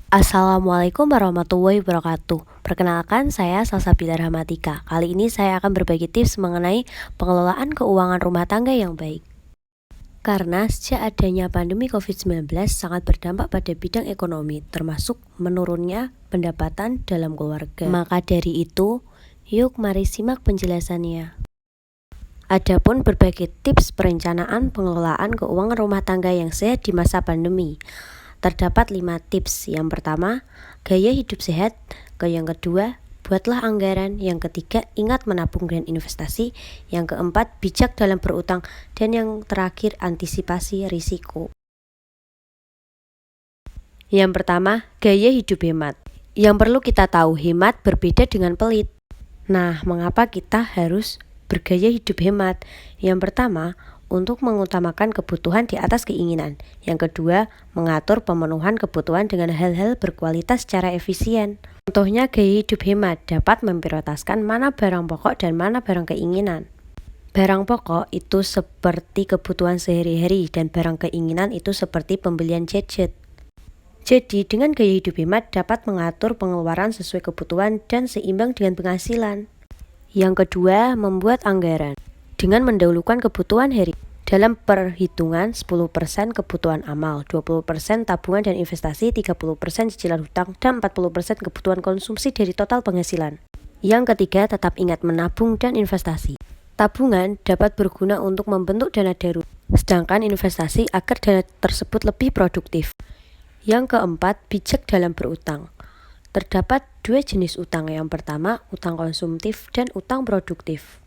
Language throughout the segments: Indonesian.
Assalamualaikum warahmatullahi wabarakatuh. Perkenalkan, saya Salsabila Rahmatika. Kali ini saya akan berbagi tips mengenai pengelolaan keuangan rumah tangga yang baik. Karena sejak adanya pandemi COVID-19 sangat berdampak pada bidang ekonomi, termasuk menurunnya pendapatan dalam keluarga. Maka dari itu, yuk mari simak penjelasannya. Adapun berbagai tips perencanaan pengelolaan keuangan rumah tangga yang sehat di masa pandemi. Terdapat 5 tips. Yang pertama, gaya hidup sehat. Yang kedua, buatlah anggaran. Yang ketiga, ingat menabung dan investasi. Yang keempat, bijak dalam berutang. Dan yang terakhir, antisipasi risiko. Yang pertama, gaya hidup hemat. Yang perlu kita tahu, hemat berbeda dengan pelit. Nah, mengapa kita harus bergaya hidup hemat? Yang pertama, untuk mengutamakan kebutuhan di atas keinginan. Yang kedua, mengatur pemenuhan kebutuhan dengan hal-hal berkualitas secara efisien. Contohnya, gaya hidup hemat dapat memprioritaskan mana barang pokok dan mana barang keinginan. Barang pokok itu seperti kebutuhan sehari-hari dan barang keinginan itu seperti pembelian gadget. Jadi, dengan gaya hidup hemat dapat mengatur pengeluaran sesuai kebutuhan dan seimbang dengan penghasilan. Yang kedua, membuat anggaran. Dengan mendahulukan kebutuhan hari dalam perhitungan 10% kebutuhan amal, 20% tabungan dan investasi, 30% cicilan hutang, dan 40% kebutuhan konsumsi dari total penghasilan. Yang ketiga, tetap ingat menabung dan investasi. Tabungan dapat berguna untuk membentuk dana darurat, sedangkan investasi agar dana tersebut lebih produktif. Yang keempat, bijak dalam berutang. Terdapat 2 jenis utang. Yang pertama, utang konsumtif dan utang produktif.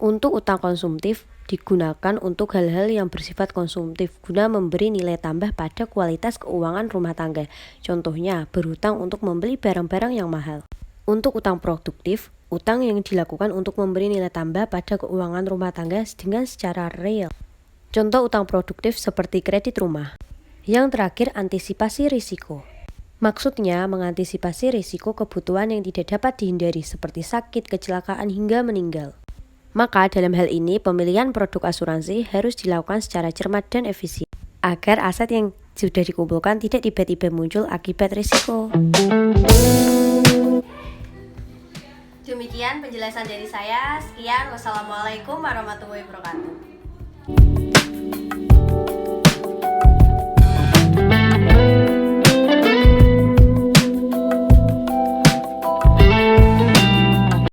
Untuk utang konsumtif digunakan untuk hal-hal yang bersifat konsumtif guna memberi nilai tambah pada kualitas keuangan rumah tangga. Contohnya, berhutang untuk membeli barang-barang yang mahal. Untuk utang produktif, utang yang dilakukan untuk memberi nilai tambah pada keuangan rumah tangga dengan secara real. Contoh utang produktif seperti kredit rumah. Yang terakhir, antisipasi risiko. Maksudnya, mengantisipasi risiko kebutuhan yang tidak dapat dihindari seperti sakit, kecelakaan, hingga meninggal. Maka dalam hal ini pemilihan produk asuransi harus dilakukan secara cermat dan efisien agar aset yang sudah dikumpulkan tidak tiba-tiba muncul akibat risiko. Demikian penjelasan dari saya. Sekian, wassalamualaikum warahmatullahi wabarakatuh.